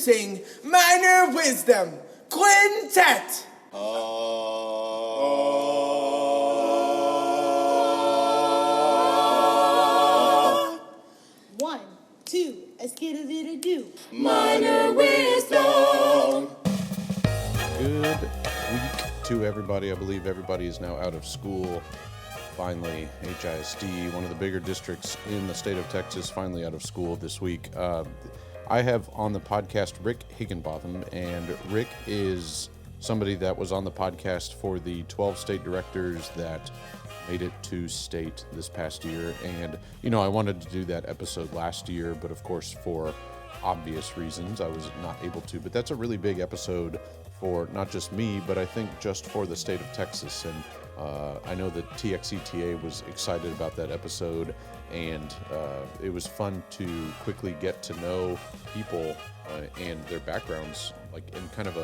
Introducing Minor Wisdom Quintet. One, two, a skidda-didda-doo. Minor Wisdom. Good week to everybody. I believe everybody is now out of school. Finally, HISD, one of the bigger districts in the state of Texas, finally out of school this week. I have on the podcast Rick Higginbotham, and Rick is somebody that was on the podcast for the 12 state directors that made it to state this past year. And, you know, I wanted to do that episode last year, but of course, for obvious reasons, I was not able to. But that's a really big episode for not just me, but I think just for the state of Texas. And I know that TXETA was excited about that episode, and it was fun to quickly get to know people and their backgrounds, like in kind of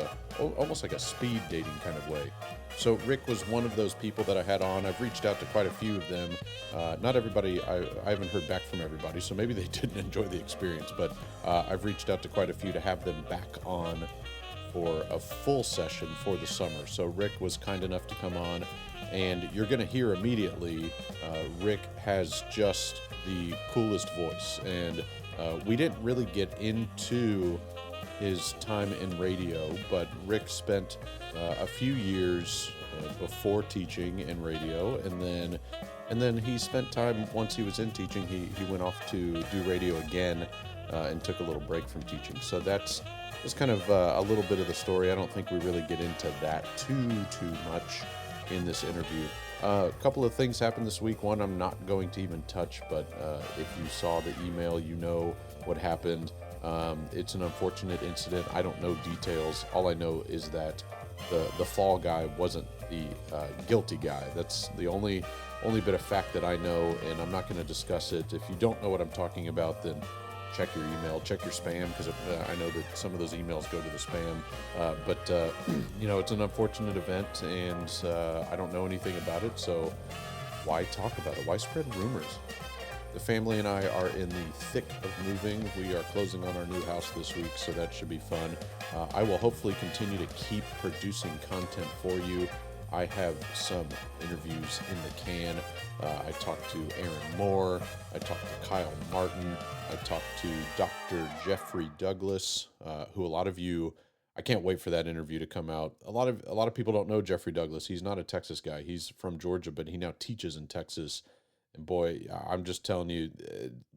almost like a speed dating kind of way. So Rick was one of those people that I had on. I've reached out to quite a few of them. Not everybody, I haven't heard back from everybody, so maybe they didn't enjoy the experience, but I've reached out to quite a few to have them back on for a full session for the summer. So Rick was kind enough to come on, and you're going to hear immediately, Rick has just the coolest voice. And we didn't really get into his time in radio, but Rick spent a few years before teaching in radio, and then he spent time, once he was in teaching, he went off to do radio again and took a little break from teaching. So that's kind of a little bit of the story. I don't think we really get into that too much in this interview. A couple of things happened this week. One I'm not going to even touch, but if you saw the email, you know what happened. It's an unfortunate incident. I don't know details. All I know is that the fall guy wasn't the guilty guy. That's the only bit of fact that I know, and I'm not going to discuss it. If you don't know what I'm talking about, then check your email, check your spam, because I know that some of those emails go to the spam. But you know, it's an unfortunate event, and I don't know anything about it, so why talk about it? Why spread rumors? The family and I are in the thick of moving. We are closing on our new house this week, so that should be fun. I will hopefully continue to keep producing content for you. I have some interviews in the can. I talked to Aaron Moore. I talked to Kyle Martin. I talked to Dr. Jeffrey Douglas, who a lot of you, I can't wait for that interview to come out. A lot of people don't know Jeffrey Douglas. He's not a Texas guy. He's from Georgia, but he now teaches in Texas. And boy, I'm just telling you,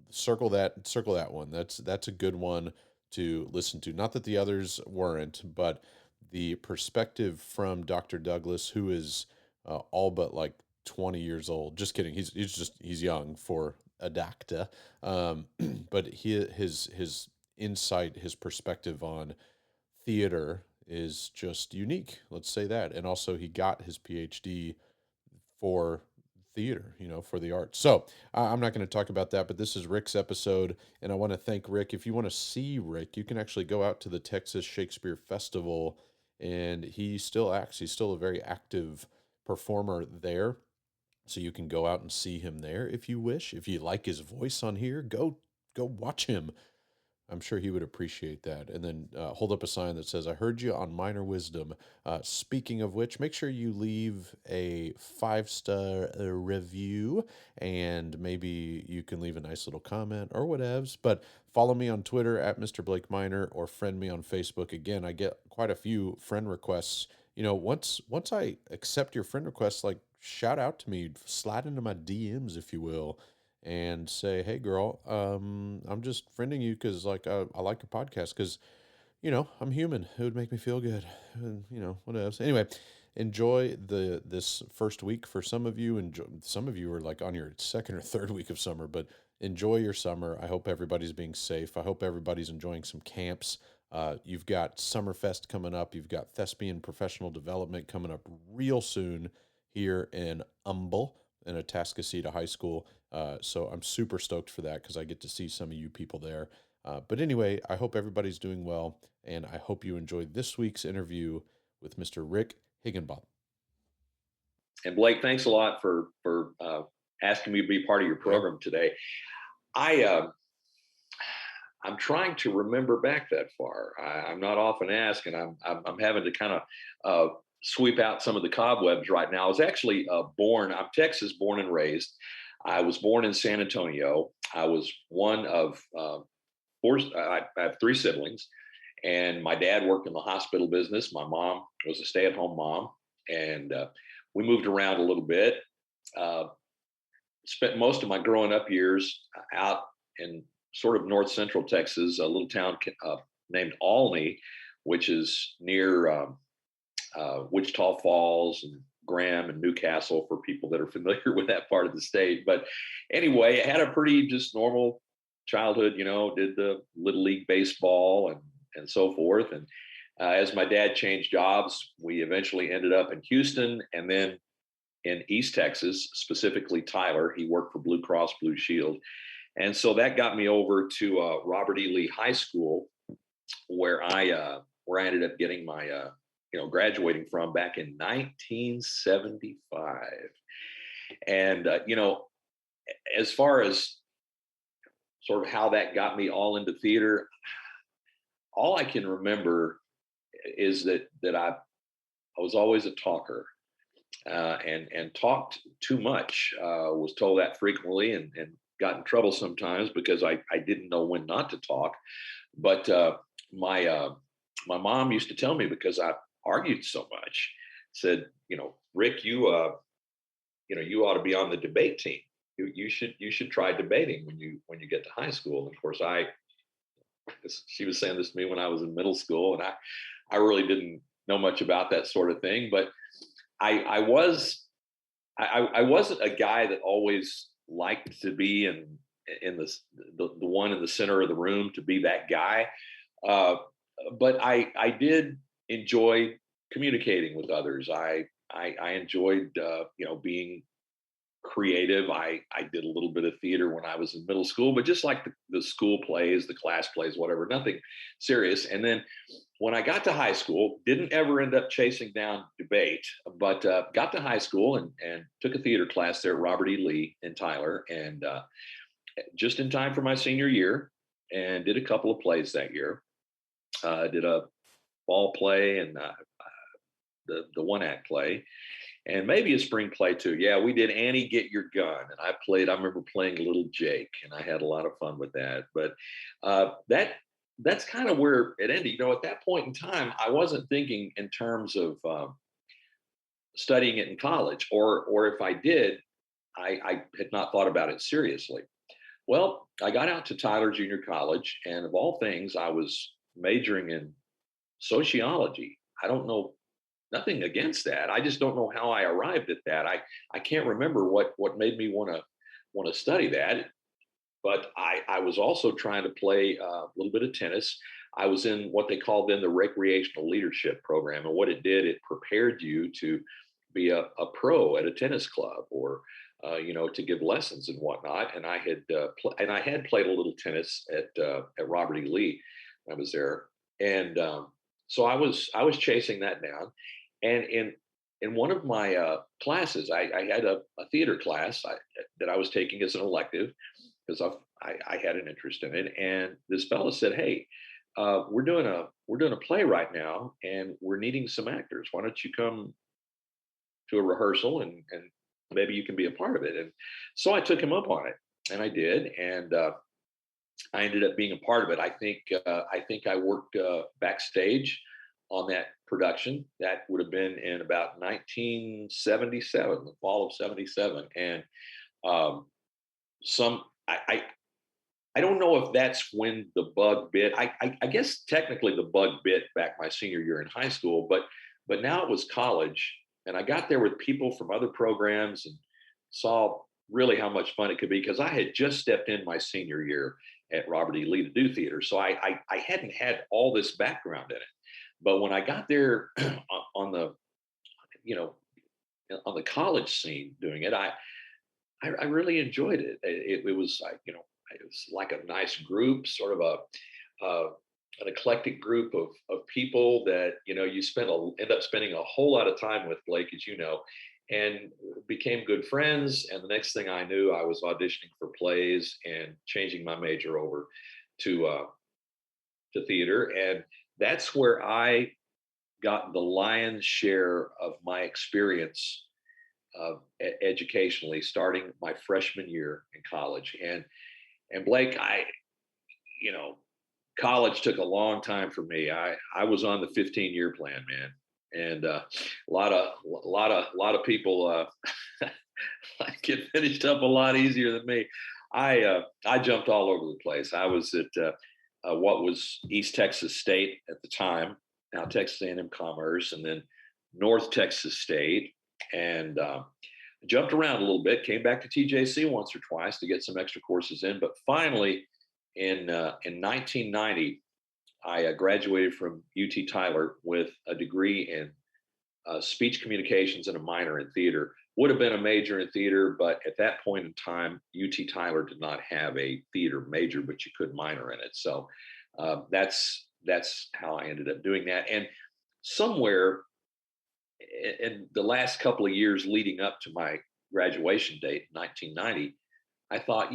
circle that one. That's a good one to listen to. Not that the others weren't, but the perspective from Dr. Douglas, who is all but like 20 years old. Just kidding. He's young for a doctor. But his insight, his perspective on theater is just unique. Let's say that. And also he got his PhD for theater, you know, for the arts. So I'm not going to talk about that, but this is Rick's episode, and I want to thank Rick. If you want to see Rick, you can actually go out to the Texas Shakespeare Festival, and he still acts. He's still a very active performer there, so you can go out and see him there if you wish. If you like his voice on here, go watch him. I'm sure he would appreciate that. And then hold up a sign that says, "I heard you on Minor Wisdom." Speaking of which, make sure you leave a 5-star review, and maybe you can leave a nice little comment or whatevs. But follow me on Twitter at Mr. Blake Minor, or friend me on Facebook. Again, I get quite a few friend requests. You know, once I accept your friend requests, like, shout out to me, slide into my DMs, if you will, and say, "Hey girl, I'm just friending you because like I like your podcast, because you know I'm human. It would make me feel good, and you know what else." Anyway, enjoy this first week for some of you, and some of you are like on your second or third week of summer. But enjoy your summer. I hope everybody's being safe. I hope everybody's enjoying some camps. You've got Summerfest coming up. You've got Thespian Professional Development coming up real soon here in Humble, in Atascocita High School. So I'm super stoked for that because I get to see some of you people there. But anyway, I hope everybody's doing well, and I hope you enjoyed this week's interview with Mr. Rick Higginbotham. And Blake, thanks a lot for asking me to be part of your program today. I I'm trying to remember back that far. I'm not often asked, and I'm having to kind of sweep out some of the cobwebs right now. I was actually born. I'm Texas born and raised. I was born in San Antonio. I was one of four. I have three siblings, and my dad worked in the hospital business. My mom was a stay-at-home mom, and we moved around a little bit. Uh, Spent most of my growing up years out in sort of north central Texas, a little town named Alney, which is near Wichita Falls and Graham and Newcastle for people that are familiar with that part of the state. But anyway, I had a pretty just normal childhood, did the little league baseball and so forth. And as my dad changed jobs, we eventually ended up in Houston and then in East Texas, specifically Tyler. He worked for Blue Cross Blue Shield. And so that got me over to Robert E. Lee High School, where I ended up getting my graduating from back in 1975. And as far as sort of how that got me all into theater, all I can remember is that I was always a talker. And talked too much. Was told that frequently and got in trouble sometimes because I didn't know when not to talk. But my mom used to tell me, because I argued so much, said, Rick, you ought to be on the debate team. You should try debating when you get to high school. And of course, she was saying this to me when I was in middle school, and I really didn't know much about that sort of thing, but I wasn't a guy that always liked to be in the one in the center of the room, to be that guy. But I did enjoy communicating with others. I enjoyed being creative. I did a little bit of theater when I was in middle school, but just like the school plays, the class plays, whatever, nothing serious. And then when I got to high school, didn't ever end up chasing down debate, but got to high school and took a theater class there at Robert E. Lee in Tyler, and just in time for my senior year, and did a couple of plays that year. Did a fall play and the one act play, and maybe a spring play too. Yeah, we did Annie Get Your Gun, and I remember playing Little Jake, and I had a lot of fun with that. But that's kind of where it ended. At that point in time, I wasn't thinking in terms of studying it in college, or if I did, I had not thought about it seriously. Well, I got out to Tyler Junior College, and of all things, I was majoring in sociology. I don't know, nothing against that. I just don't know how I arrived at that. I can't remember what made me want to study that. But I was also trying to play a little bit of tennis. I was in what they called then the recreational leadership program, and what it did, it prepared you to be a pro at a tennis club, or to give lessons and whatnot. And I had played a little tennis at Robert E. Lee when I was there, and so I was chasing that down. And in one of my classes, I had a theater class that I was taking as an elective, because I had an interest in it. And this fellow said, "Hey, we're doing a play right now, and we're needing some actors. Why don't you come to a rehearsal and maybe you can be a part of it?" And so I took him up on it, and I did, and I ended up being a part of it. I think I worked backstage on that production. That would have been in about 1977, the fall of '77, and some I don't know if that's when the bug bit. I guess technically the bug bit back my senior year in high school, but now it was college, and I got there with people from other programs and saw really how much fun it could be, because I had just stepped in my senior year at Robert E. Lee to do theater, so I hadn't had all this background in it. But when I got there on the on the college scene doing it, I really enjoyed it. It was like, it was like a nice group, sort of an eclectic group of people that you end up spending a whole lot of time with, Blake, as you know, and became good friends. And the next thing I knew, I was auditioning for plays and changing my major over to to theater, and that's where I got the lion's share of my experience educationally, starting my freshman year in college. And Blake, you know, college took a long time for me. I was on the 15-year plan, man, and a lot of people get finished up a lot easier than me. I jumped all over the place. I was at what was East Texas State at the time, now Texas A&M Commerce, and then North Texas State, and jumped around a little bit. Came back to TJC once or twice to get some extra courses in, but finally in 1990, I graduated from UT Tyler with a degree in speech communications and a minor in theater. Would have been a major in theater, but at that point in time, UT Tyler did not have a theater major, but you could minor in it. So that's how I ended up doing that. And somewhere in the last couple of years leading up to my graduation date, 1990, I thought,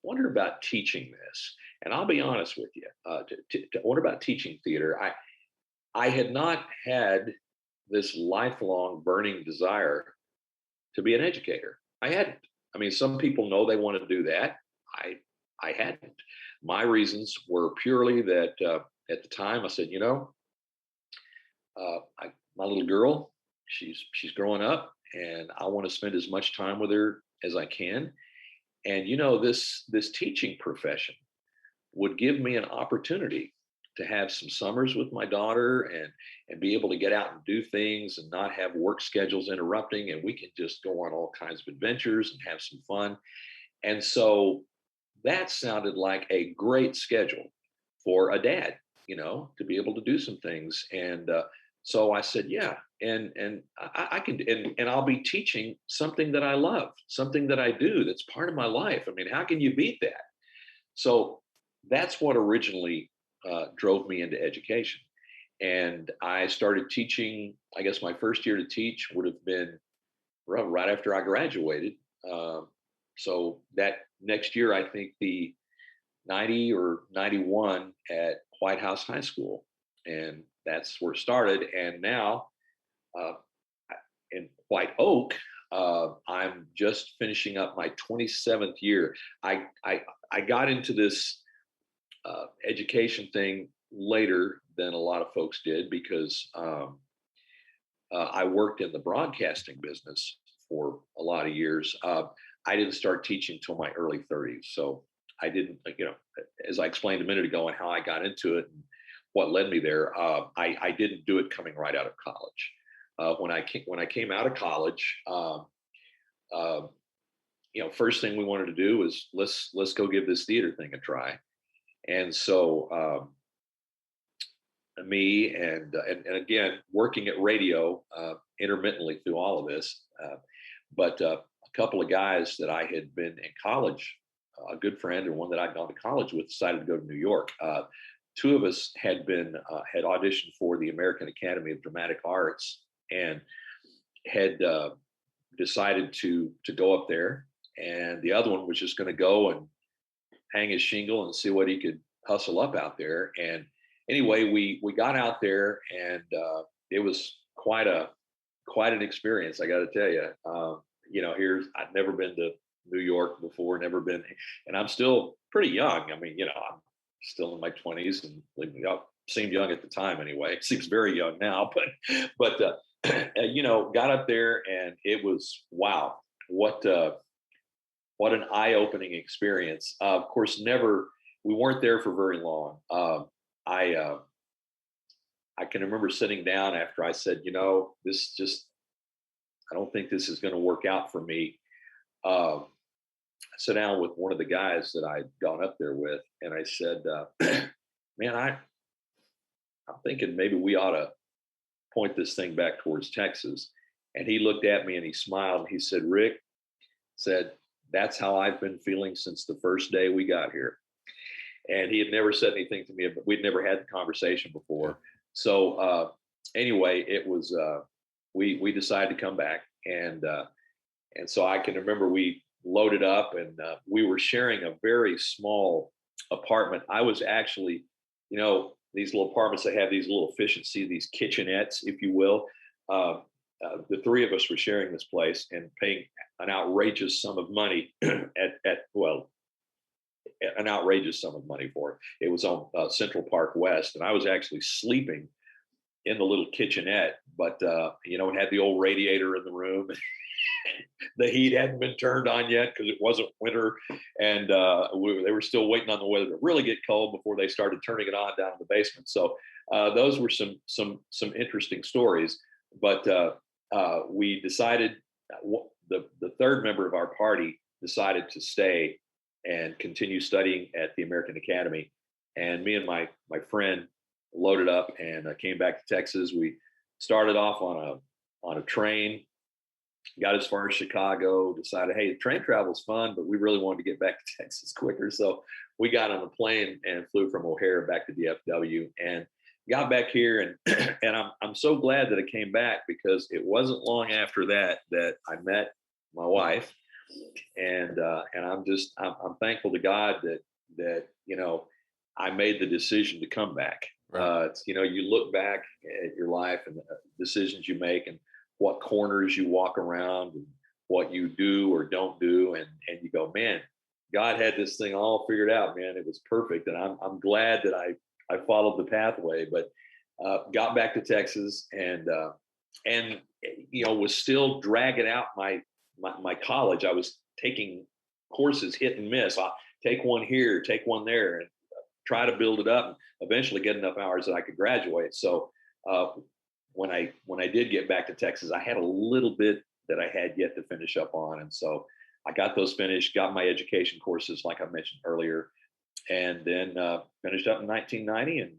wonder about teaching this. And I'll be honest with you, to wonder about teaching theater. I had not had this lifelong burning desire to be an educator. I hadn't. I mean, some people know they want to do that. I hadn't. My reasons were purely that at the time I said, my little girl, she's growing up, and I want to spend as much time with her as I can. And this teaching profession would give me an opportunity to have some summers with my daughter and be able to get out and do things and not have work schedules interrupting, and we can just go on all kinds of adventures and have some fun. And so that sounded like a great schedule for a dad, to be able to do some things. And so I said, yeah, and I can, and I'll be teaching something that I love, something that I do that's part of my life. I mean, how can you beat that? So that's what originally drove me into education. And I started teaching. I guess my first year to teach would have been right after I graduated. So that next year, I think the 90 or 91 at White House High School. And that's where it started. And now in White Oak, I'm just finishing up my 27th year. I got into this education thing later than a lot of folks did because I worked in the broadcasting business for a lot of years. I didn't start teaching till my early 30s. So I didn't, as I explained a minute ago and how I got into it and what led me there, I didn't do it coming right out of college. When I came out of college, first thing we wanted to do was let's go give this theater thing a try. And so me and again working at radio intermittently through all of this, but a couple of guys that I had been in college, a good friend and one that I'd gone to college with, decided to go to New York. Two of us had auditioned for the American Academy of Dramatic Arts and had decided to go up there. And the other one was just going to go and hang his shingle and see what he could hustle up out there. And anyway, we got out there, and it was quite an experience, I got to tell you. I'd never been to New York before, never been, and I'm still pretty young. I mean, I'm still in my 20s, and seemed young at the time anyway. It seems very young now, but got up there, and it was wow, what an eye-opening experience. Of course, we weren't there for very long. I can remember sitting down after I said, this just, I don't think this is going to work out for me. I sat down with one of the guys that I'd gone up there with, and I said, man, I'm thinking maybe we ought to point this thing back towards Texas. And he looked at me and he smiled. And he said, Rick, that's how I've been feeling since the first day we got here. And he had never said anything to me, but we'd never had the conversation before. So anyway, it was, we decided to come back. And so I can remember we loaded up, and we were sharing a very small apartment. I was actually, these little apartments that have these little efficiency, these kitchenettes, if you will. Uh, the three of us were sharing this place and paying an outrageous sum of money well, an outrageous sum of money for it. It was on Central Park West, and I was actually sleeping in the little kitchenette, but it had the old radiator in the room. The heat hadn't been turned on yet because it wasn't winter, and they were still waiting on the weather to really get cold before they started turning it on down in the basement. So those were some interesting stories. But we decided the third member of our party decided to stay and continue studying at the American Academy, and me and my friend loaded up and came back to Texas. We started off on a train, got as far as Chicago, decided, hey, train travel is fun, but we really wanted to get back to Texas quicker. So we got on a plane and flew from O'Hare back to DFW and got back here. And and I'm so glad that I came back, because it wasn't long after that I met my wife. And I'm thankful to God that I made the decision to come back. Right. You look back at your life and the decisions you make and what corners you walk around and what you do or don't do, and you go, man, God had this thing all figured out, man. It was perfect, and I'm glad that I followed the pathway. But got back to Texas and was still dragging out my college. I was taking courses hit and miss. I take one here, take one there, and try to build it up and eventually get enough hours that I could graduate. So when I did get back to Texas, I had a little bit that I had yet to finish up on. And so I got those finished, got my education courses, like I mentioned earlier, and then finished up in 1990 and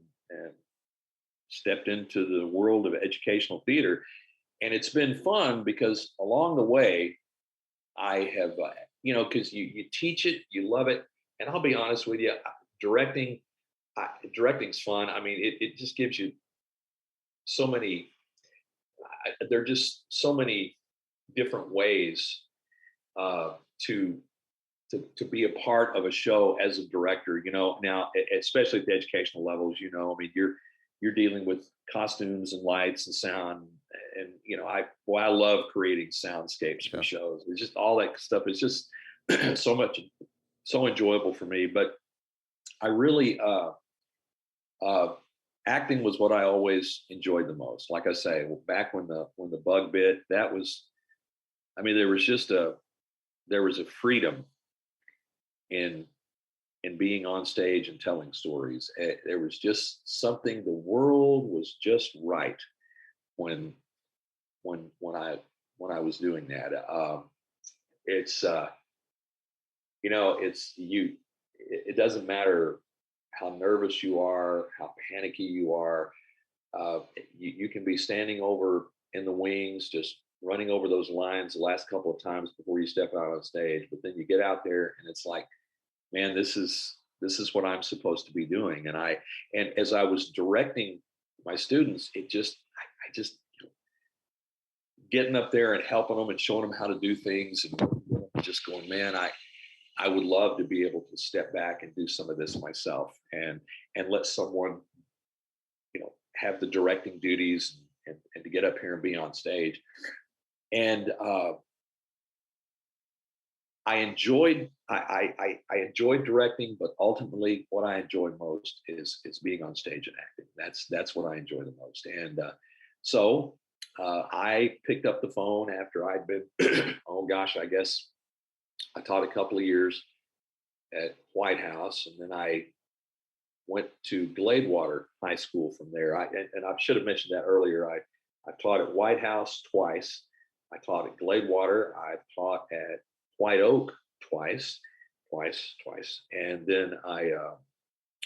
stepped into the world of educational theater. And it's been fun because along the way, I have, because you teach it, you love it. And I'll be honest with you, directing's fun. I mean, it just gives you so many, there are just so many different ways to be a part of a show as a director. Now, especially at the educational levels, I mean, you're dealing with costumes and lights and sound, and I love creating soundscapes for shows. It's just all that stuff is just so enjoyable for me. But I really acting was what I always enjoyed the most. Like I say, back when the bug bit, that was, I mean, there was a freedom in being on stage and telling stories. There was just something. The world was just right when I was doing that. It's it doesn't matter how nervous you are, how panicky you are. You can be standing over in the wings, just running over those lines the last couple of times before you step out on stage. But then you get out there and it's like, man, this is what I'm supposed to be doing. And as I was directing my students, I just getting up there and helping them and showing them how to do things and just going, man, I would love to be able to step back and do some of this myself and let someone, have the directing duties and to get up here and be on stage. And I enjoyed directing, but ultimately what I enjoy most is being on stage and acting. That's what I enjoy the most. And so I picked up the phone after I'd been, oh gosh, I guess I taught a couple of years at White House, and then I went to Gladewater High School from there. And I should have mentioned that earlier. I taught at White House twice. I taught at Gladewater. I've taught at White Oak twice. And then I've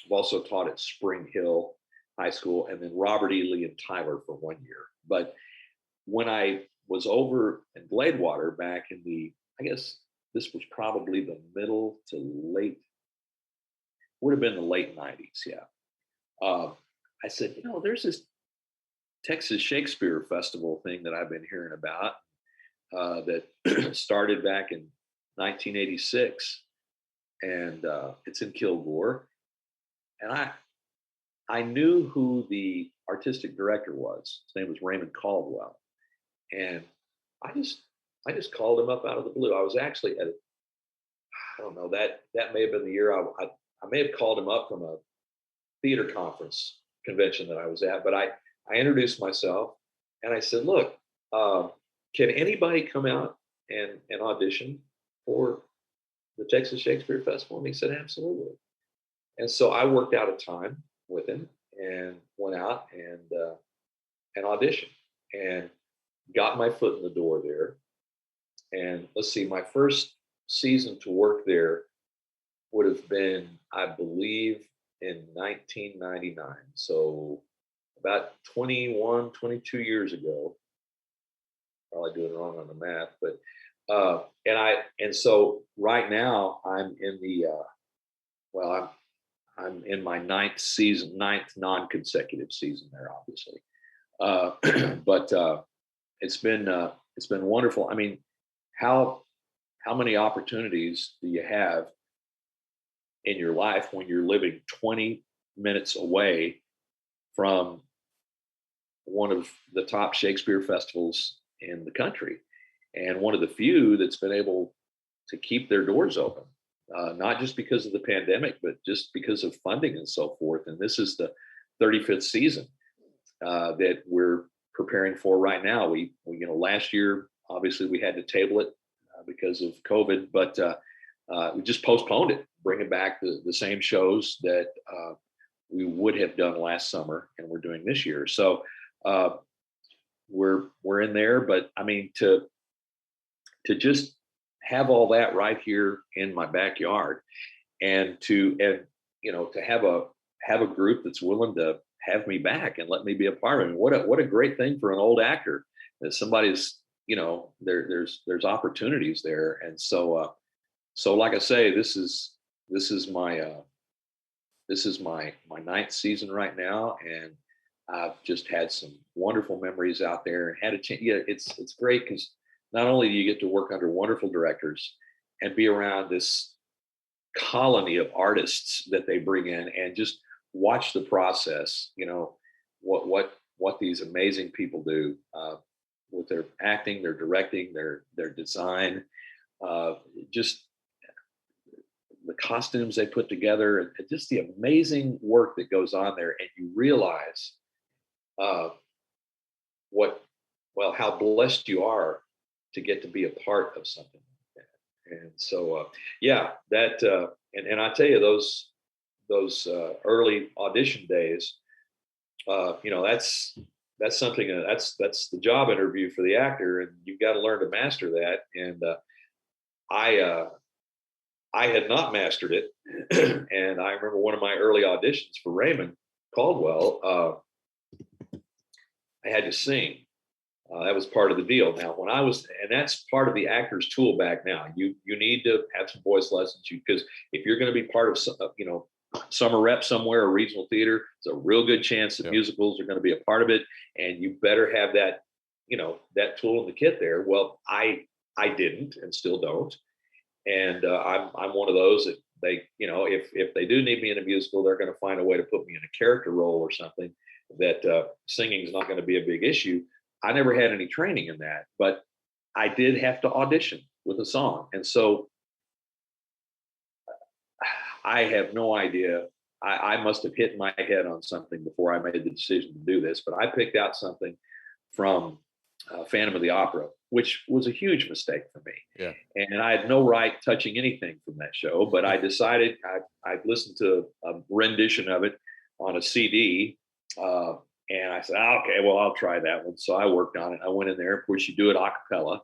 also taught at Spring Hill High School, and then Robert E. Lee and Tyler for 1 year. But when I was over in Gladewater back in I guess this was probably the middle to late, would have been the late 90s. Yeah. I said, there's this Texas Shakespeare Festival thing that I've been hearing about that started back in 1986. and it's in Kilgore. And I knew who the artistic director was. His name was Raymond Caldwell, and I just I just called him up out of the blue. I was actually at I don't know, that may have been the year I may have called him up from a theater conference convention that I was at, but I introduced myself and I said, look, can anybody come out and audition for the Texas Shakespeare Festival? And he said, absolutely. And so I worked out a time with him and went out and auditioned and got my foot in the door there. And let's see, my first season to work there would have been, I believe, in 1999. So about 21, 22 years ago. Probably doing wrong on the math, but and so right now I'm in the well, I'm in my ninth non-consecutive season there, obviously. But it's been wonderful. I mean, how how many opportunities do you have in your life when you're living 20 minutes away from one of the top Shakespeare festivals in the country, and one of the few that's been able to keep their doors open, not just because of the pandemic, but just because of funding and so forth. And this is the 35th season that we're preparing for right now. We last year, obviously, we had to table it because of COVID, but we just postponed it, bringing back the same shows that we would have done last summer and we're doing this year. So we're in there, but I mean, to just have all that right here in my backyard, and to have a group that's willing to have me back and let me be a part of it. What a great thing for an old actor that somebody's, there's opportunities there. And so like I say, this is my ninth season right now, and I've just had some wonderful memories out there and had a chance. Yeah, it's great because not only do you get to work under wonderful directors and be around this colony of artists that they bring in and just watch the process, what these amazing people do with their acting, their directing, their design, just the costumes they put together, and just the amazing work that goes on there. And you realize how blessed you are to get to be a part of something like that. And so, and I tell you, those early audition days, that's something that's the job interview for the actor, and you've got to learn to master that. And I had not mastered it, and I remember one of my early auditions for Raymond Caldwell. I had to sing. That was part of the deal. Now, and that's part of the actor's tool bag. Now, you need to have some voice lessons, because if you're going to be part of summer rep somewhere or regional theater, it's a real good chance that musicals are going to be a part of it, and you better have that that tool in the kit there. Well, I didn't, and still don't, and I'm one of those that if they do need me in a musical, they're going to find a way to put me in a character role or something. That singing is not going to be a big issue. I never had any training in that, but I did have to audition with a song. And so I have no idea. I must have hit my head on something before I made the decision to do this, but I picked out something from Phantom of the Opera, which was a huge mistake for me. Yeah. And I had no right touching anything from that show, but I decided I'd listened to a rendition of it on a CD. And I said, okay, well, I'll try that one. So I worked on it. I went in there. Of course, you do it a cappella.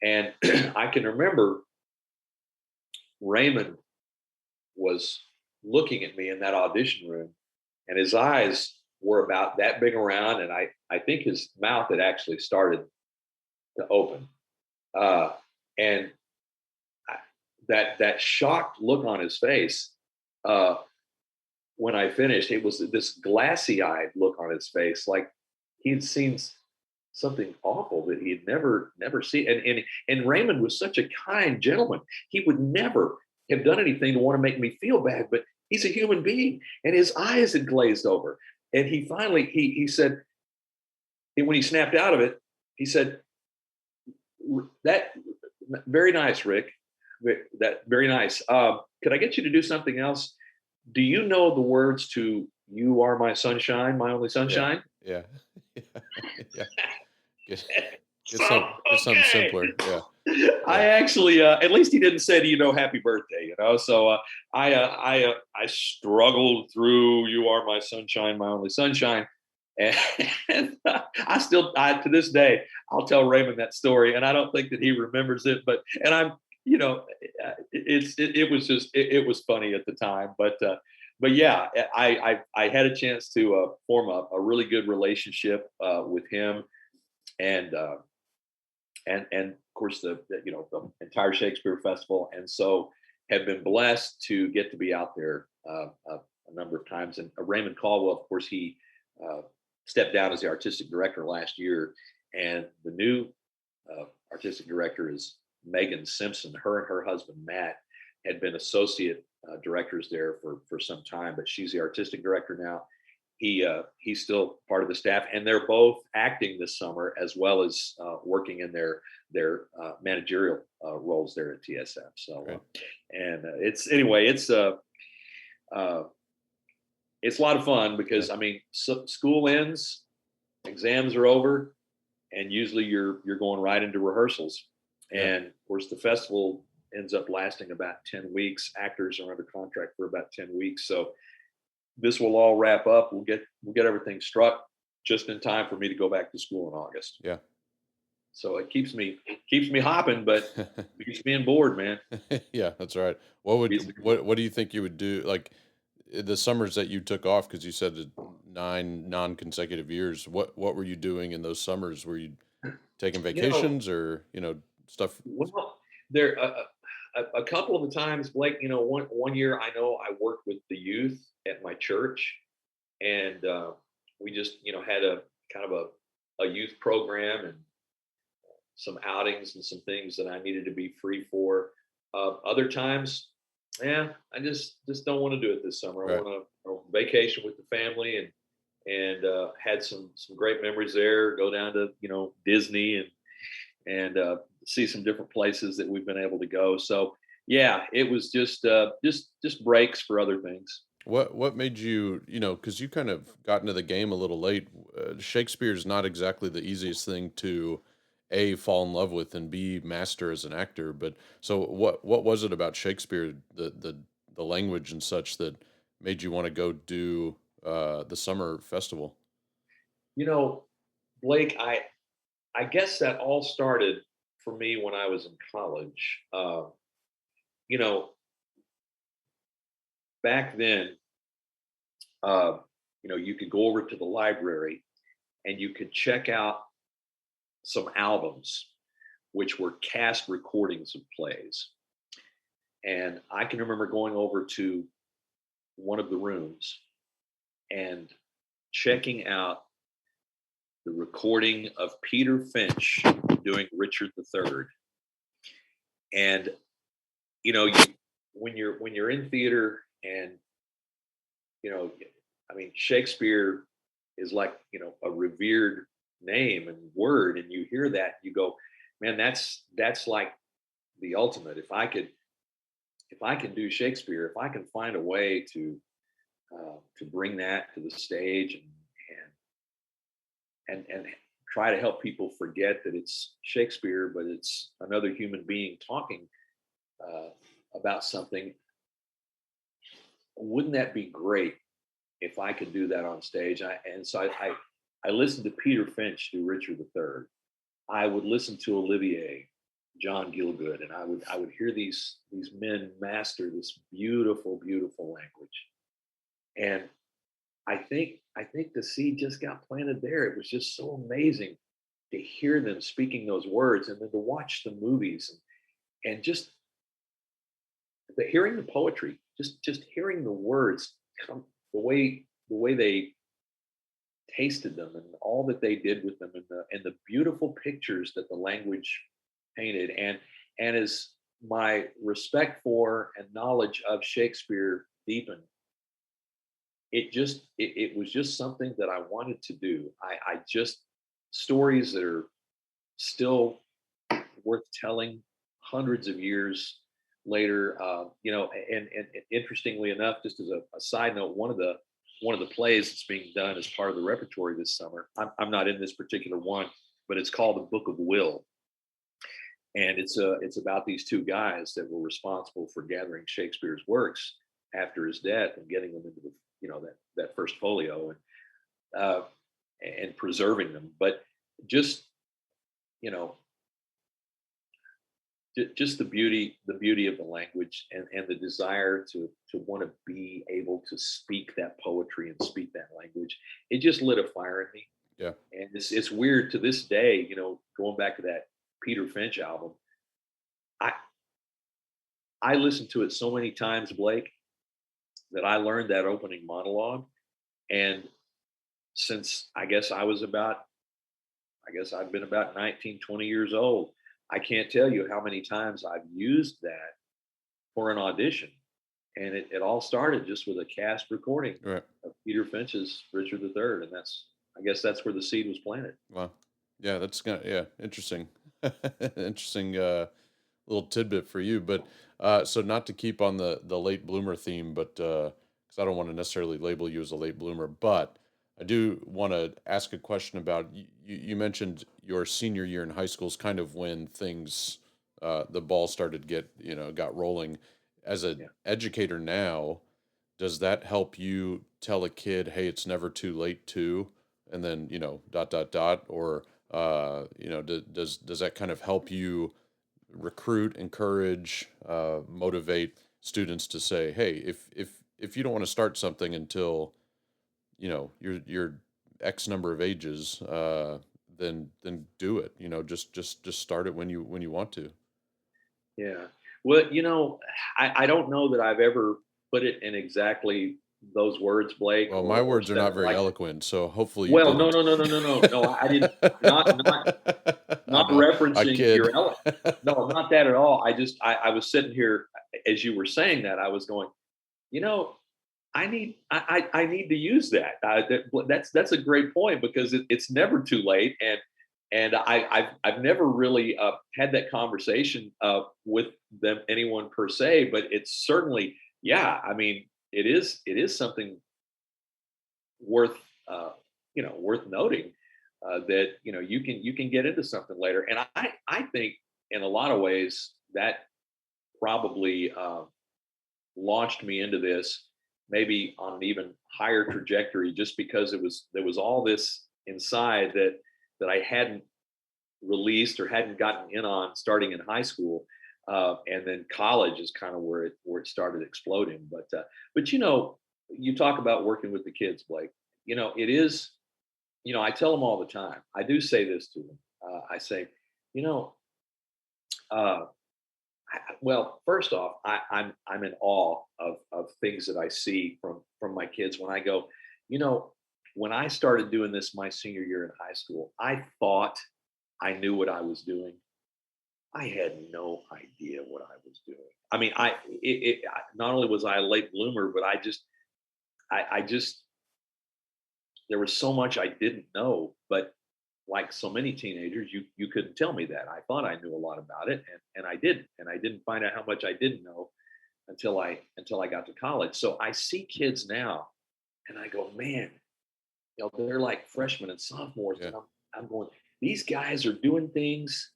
And I can remember Raymond was looking at me in that audition room, and his eyes were about that big around. And I think his mouth had actually started to open. And that shocked look on his face, when I finished, it was this glassy-eyed look on his face, like he'd seen something awful that he had never seen. And Raymond was such a kind gentleman. He would never have done anything to want to make me feel bad, but he's a human being, and his eyes had glazed over. And he finally he said, and when he snapped out of it, he said, "That very nice, Rick. That very nice. Could I get you to do something else? Do you know the words to 'You Are My Sunshine, My Only Yeah. Sunshine'?" Yeah. Yeah. Yeah. Get So get something okay. simpler. Yeah. I Yeah. actually, at least he didn't say, happy birthday, So I struggled through "You Are My Sunshine, My Only Sunshine," and, to this day, I'll tell Raymond that story, and I don't think that he remembers it, but and I'm, it was just it was funny at the time, but yeah, I had a chance to form a really good relationship with him, and and of course the entire Shakespeare Festival, and so have been blessed to get to be out there a number of times. And Raymond Caldwell, of course, he uh, stepped down as the artistic director last year, and the new artistic director is Megan Simpson. Her and her husband Matt had been associate directors there for some time, but she's the artistic director now. He's still part of the staff, and they're both acting this summer as well as working in their managerial roles there at TSF. So, Great. and uh, it's a lot of fun Yeah. because I mean, school ends, exams are over, and usually you're going right into rehearsals. Yeah. And of course, the festival ends up lasting about 10 weeks. Actors are under contract for about 10 weeks, so this will all wrap up. We'll get everything struck just in time for me to go back to school in August. Yeah. So it keeps me hopping, but it keeps being bored, man. Yeah, that's right. What Keeps would me bored. what do you think you would do like the summers that you took off because you said 9 non-consecutive years. What were you doing in those summers? Were you taking You know, vacations or, stuff? well, there a couple of the times, Blake. One year I know I worked with the youth at my church, and we just had a kind of a youth program and some outings and some things that I needed to be free for. Other times, yeah, I just don't want to do it this summer. I Right. want to vacation with the family, and had some great memories there. Go down to Disney and see some different places that we've been able to go. So yeah, it was just breaks for other things. What made you, because you kind of got into the game a little late. Shakespeare's not exactly the easiest thing to A, fall in love with, and B, master as an actor. But so what was it about Shakespeare, the language and such that made you want to go do the summer festival? You know, Blake, I guess that all started for me when I was in college. You know, back then, uh, you could go over to the library and you could check out some albums, which were cast recordings of plays. And I can remember going over to one of the rooms and checking out the recording of Peter Finch doing Richard III. And you know, you, when you're in theater, and you know, I mean, Shakespeare is like a revered name and word, and you hear that, you go, man, that's like the ultimate. If I can do Shakespeare, if I can find a way to bring that to the stage, and try to help people forget that it's Shakespeare, but it's another human being talking uh, about something. Wouldn't that be great if I could do that on stage? And so I listened to Peter Finch do Richard III. I would listen to Olivier, John Gielgud, and I would hear these men master this beautiful, beautiful language. And I think the seed just got planted there. It was just so amazing to hear them speaking those words, and then to watch the movies, and just hearing the poetry, just hearing the words come, the way they tasted them, and all that they did with them, and the beautiful pictures that the language painted. And as my respect for and knowledge of Shakespeare deepened. It was just something that I wanted to do. I just stories that are still worth telling hundreds of years later. And interestingly enough, just as a side note, one of the plays that's being done as part of the repertory this summer. I'm not in this particular one, but it's called The Book of Will, and it's about these two guys that were responsible for gathering Shakespeare's works after his death and getting them into the that first folio uh, and preserving them. But just you know just the beauty of the language and the desire to want to be able to speak that poetry and speak that language. It just lit a fire in me, Yeah. and it's weird to this day, going back to that Peter Finch album. I i listened to it so many times, Blake, that I learned that opening monologue. And since I guess I've been about 19, 20 years old, I can't tell you how many times I've used that for an audition. And it all started just with a cast recording Right. of Peter Finch's Richard III. And I guess that's where the seed was planted. Wow. Yeah, that's interesting. Interesting little tidbit for you. But so not to keep on the late bloomer theme, but because I don't want to necessarily label you as a late bloomer, but I do want to ask a question about you mentioned your senior year in high school is kind of when things the ball started got rolling. As an Yeah. educator now, does that help you tell a kid, hey, it's never too late to, and then, dot, dot, dot, or, does that kind of help you recruit, encourage, motivate students to say, hey, if you don't want to start something until, you're X number of ages, then do it, just start it when you want to. Yeah. Well, I don't know that I've ever put it in exactly those words, Blake, Well, my or words are said not it very like. eloquent, so hopefully you Well, no, didn't. no, no, no, no, no, no. I didn't. I Not know. I referencing kid. your element. No, not that at all. I was sitting here as you were saying that. I was going, you know, I need to use that. That's a great point, because it's never too late, and I've never really had that conversation with anyone per se, but it's certainly, yeah. I mean, it is something worth worth noting, that you can get into something later. And I think in a lot of ways that probably launched me into this, maybe on an even higher trajectory, just because there was all this inside that I hadn't released or hadn't gotten in on starting in high school. And then college is kind of where it started exploding. But you talk about working with the kids, Blake. It is. I tell them all the time. I do say this to them. I say, you know, uh, well, first off, I'm in awe of things that I see from my kids when I go. You know, when I started doing this my senior year in high school, I thought I knew what I was doing. I had no idea what I was doing. I mean, not only was I a late bloomer, but I just there was so much I didn't know. But like so many teenagers, you couldn't tell me that. I thought I knew a lot about it, and I didn't find out how much I didn't know until I got to college. So I see kids now, and I go, man, they're like freshmen and sophomores, Yeah. and I'm going, these guys are doing things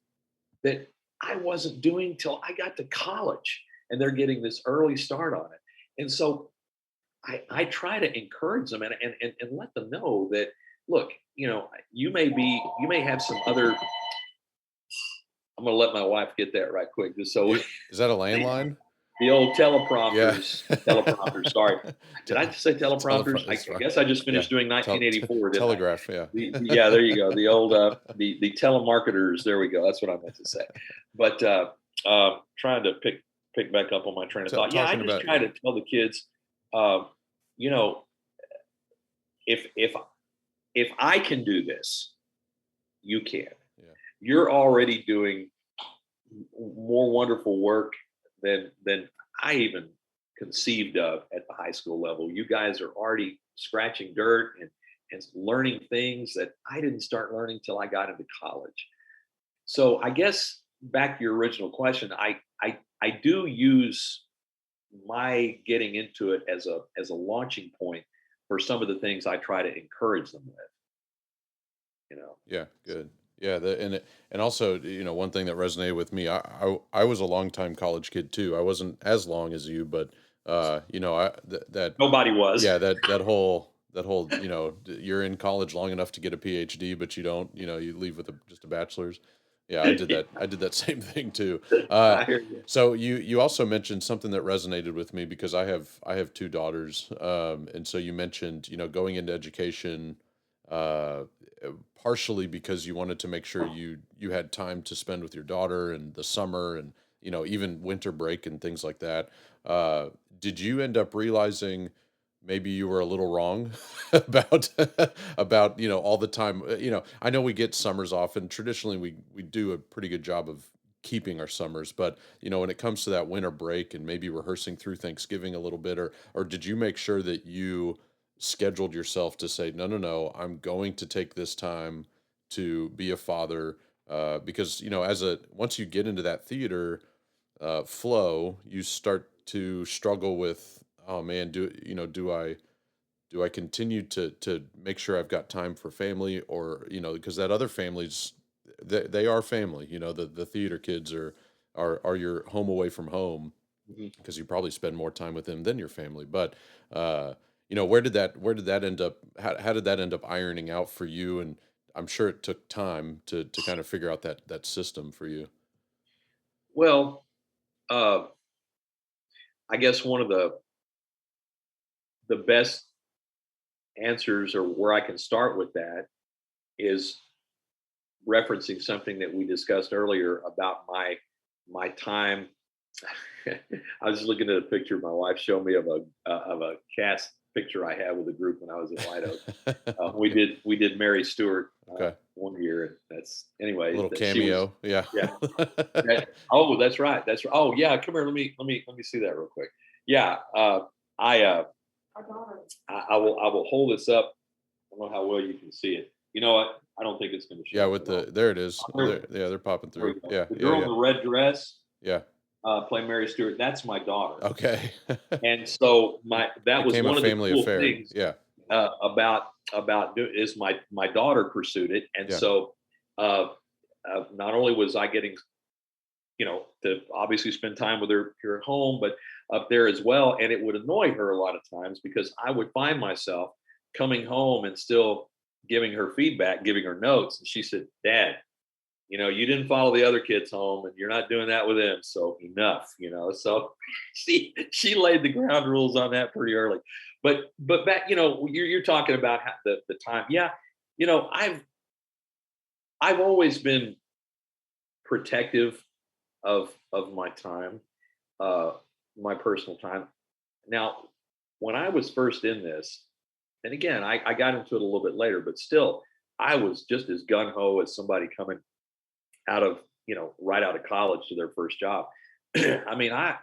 that I wasn't doing till I got to college, and they're getting this early start on it. And so I try to encourage them, and let them know that, look, you may have some other. I'm going to let my wife get that right quick, just so Is that a landline? the old Yeah. teleprompters. Sorry, did I just say teleprompters? I It's fine. guess I just Yeah. finished doing 1984, didn't I? Telegraph. Yeah. Yeah, there you go. The old the telemarketers. There we go. That's what I meant to say. But trying to pick back up on my train of thought. Yeah, I Talking just about try to tell the kids, uh, you know, if I can do this, you can. yeah. You're already doing more wonderful work than I even conceived of at the high school level. You guys are already scratching dirt and learning things that I didn't start learning till I got into college. So I guess back to your original question, I do use my getting into it as a launching point for some of the things I try to encourage them with, you know. Yeah, good. Yeah, and also, one thing that resonated with me, I was a long time college kid too. I wasn't as long as you, but that Nobody was. yeah, that whole, you're in college long enough to get a PhD, but you don't, you leave with just a bachelor's. Yeah, I did that. I did that same thing too. Uh, I hear you. so you also mentioned something that resonated with me because I have two daughters, and so you mentioned, going into education, uh, partially because you wanted to make sure you had time to spend with your daughter and the summer and even winter break and things like that. Uh, did you end up realizing maybe you were a little wrong about about all the time? I know we get summers off, and traditionally we do a pretty good job of keeping our summers, but when it comes to that winter break and maybe rehearsing through Thanksgiving a little bit, or did you make sure that you scheduled yourself to say, no, no, no, I'm going to take this time to be a father? Because as a once you get into that theater flow, you start to struggle with, oh man, do I continue to make sure I've got time for family, or because that other family's, they are family. The theater kids are your home away from home, Mhm. because you probably spend more time with them than your family. But uh, where did that end up? How did that end up ironing out for you? And I'm sure it took time to kind of figure out that system for you. Well, uh, I guess one of the best answers, or where I can start with that, is referencing something that we discussed earlier about my time. I was looking at a picture my wife showed me of a cast picture I had with a group when I was at White Oak. Yeah. We did Mary Stewart Okay. one year, and that's A anyway. little That she was, cameo. Yeah. yeah. Oh, that's right. That's right. Oh, yeah. Come here. Let me see that real quick. Yeah. I I will hold this up. I don't know how well you can see it. You know what? I don't think it's going to Yeah. show up With at all. there it is. There, Yeah, they're popping there we through. go. Yeah. The Yeah. girl in Yeah. the red dress, Yeah. playing Mary Stewart. That's my daughter. Okay. And so Be- my that was Became a one of the family cool affair. things Yeah. is my daughter pursued it, and Yeah. so uh, not only was I getting to obviously spend time with her here at home, but up there as well. And it would annoy her a lot of times because I would find myself coming home and still giving her feedback, giving her notes. And she said, Dad, you didn't follow the other kids home and you're not doing that with them. So enough. So she laid the ground rules on that pretty early. But back, you're talking about the time. Yeah. You know, I've always been protective of my time, uh, my personal time. Now, when I was first in this, and again, I got into it a little bit later, but still, I was just as gun ho as somebody coming out of right out of college to their first job. I mean, I'd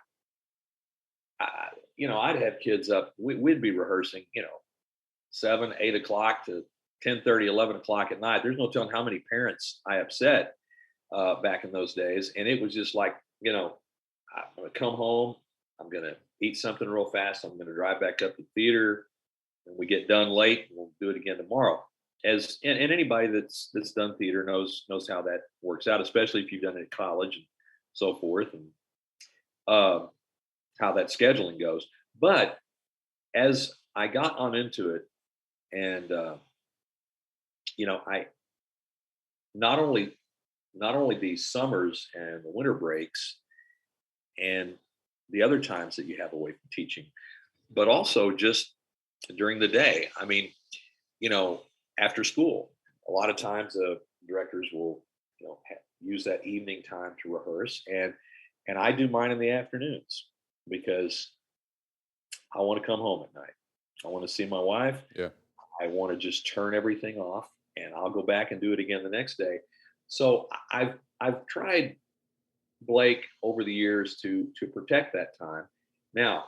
have kids up. We'd be rehearsing, 7, 8 o'clock to 10:30, 11 o'clock at night. There's no telling how many parents I upset back in those days. And it was just like, I'm going to come home. I'm going to eat something real fast. I'm going to drive back up to the theater. And we get done late. We'll do it again tomorrow. And anybody that's done theater knows how that works out, especially if you've done it at college and so forth, and uh, how that scheduling goes. But as I got on into it, and I not only these summers and the winter breaks and the other times that you have away from teaching, but also just during the day. I mean, you know, after school, a lot of times directors will, use that evening time to rehearse, and I do mine in the afternoons because I want to come home at night. I want to see my wife. Yeah. I want to just turn everything off, and I'll go back and do it again the next day. So I've tried Blake over the years to protect that time. Now,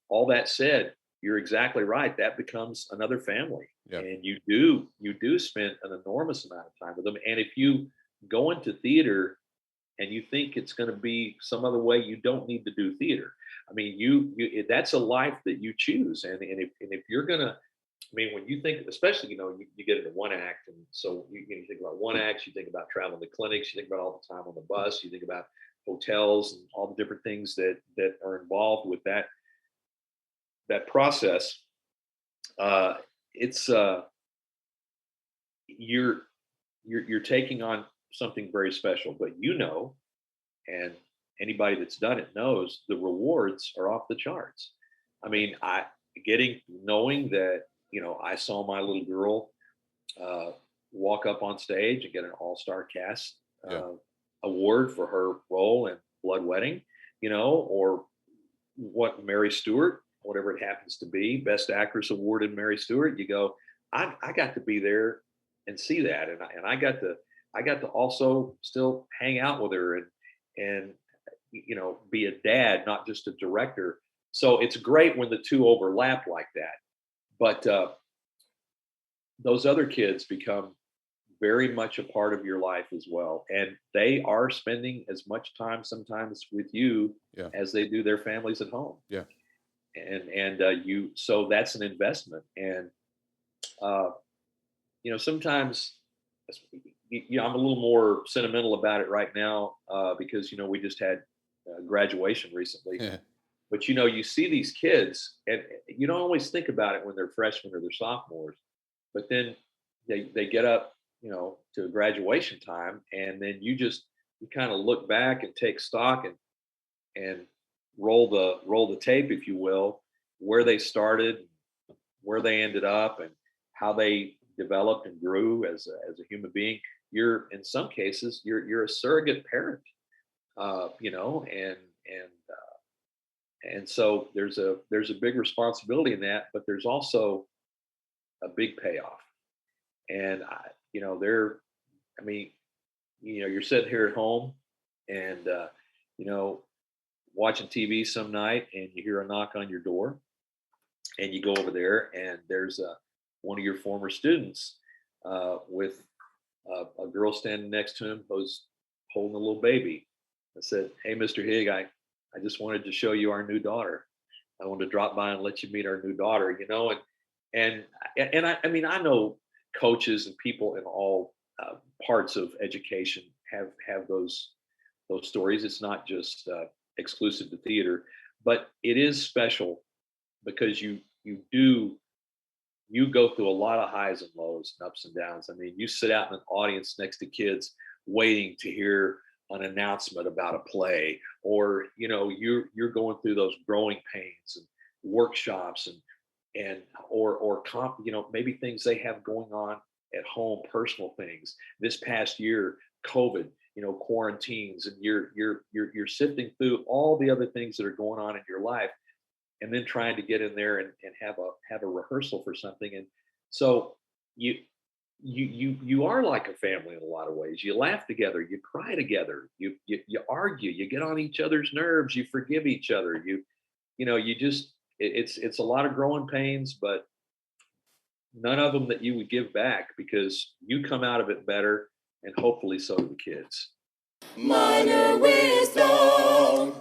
all that said, you're exactly right. That becomes another family, Yeah. and you do spend an enormous amount of time with them. And if you go into theater and you think it's going to be some other way, you don't need to do theater. I mean, that's a life that you choose, and if you're gonna, I mean, when you think, especially, you get into one act, and so you think about one act, you think about traveling to clinics, you think about all the time on the bus, you think about hotels and all the different things that are involved with that process. It's you're you're taking on something very special, but and anybody that's done it knows the rewards are off the charts. I mean, I getting knowing that I saw my little girl uh, walk up on stage and get an all-star cast Yeah. award for her role in Blood Wedding, or what Mary Stewart, whatever it happens to be, Best Actress award in Mary Stewart. You go, I got to be there and see that, and I got to also still hang out with her and be a dad, not just a director. So it's great when the two overlap like that. But those other kids become very much a part of your life as well, and they are spending as much time sometimes with you Yeah. as they do their families at home. Yeah. And so that's an investment. And uh, sometimes I'm a little more sentimental about it right now, because we just had graduation recently. Yeah. But you see these kids, and you don't always think about it when they're freshmen or they're sophomores, but then they get up, to graduation time, and then you kind of look back and take stock and roll the tape, if you will, where they started, where they ended up, and how they developed and grew as a human being. You're, in some cases, you're a surrogate parent, and so there's a big responsibility in that, but there's also a big payoff. And they're, I mean, you're sitting here at home, and you know watching TV some night, and you hear a knock on your door, and you go over there, and there's one of your former students with a girl standing next to him who's holding a little baby. I said, "Hey, Mr. Higg, I just wanted to show you our new daughter. I wanted to drop by and let you meet our new daughter." And I mean, I know coaches and people in all parts of education have those stories. It's not just exclusive to theater, but it is special because you go through a lot of highs and lows and ups and downs. I mean, you sit out in an audience next to kids waiting to hear an announcement about a play, or you're going through those growing pains and workshops, and or maybe things they have going on at home, personal things. This past year, COVID, quarantines, and you're sifting through all the other things that are going on in your life, and then trying to get in there and have a rehearsal for something. And so you are like a family in a lot of ways. You laugh together, you cry together, you argue, you get on each other's nerves, you forgive each other, you just it's a lot of growing pains, but none of them that you would give back, because you come out of it better, and hopefully so do the kids. Minor wisdom.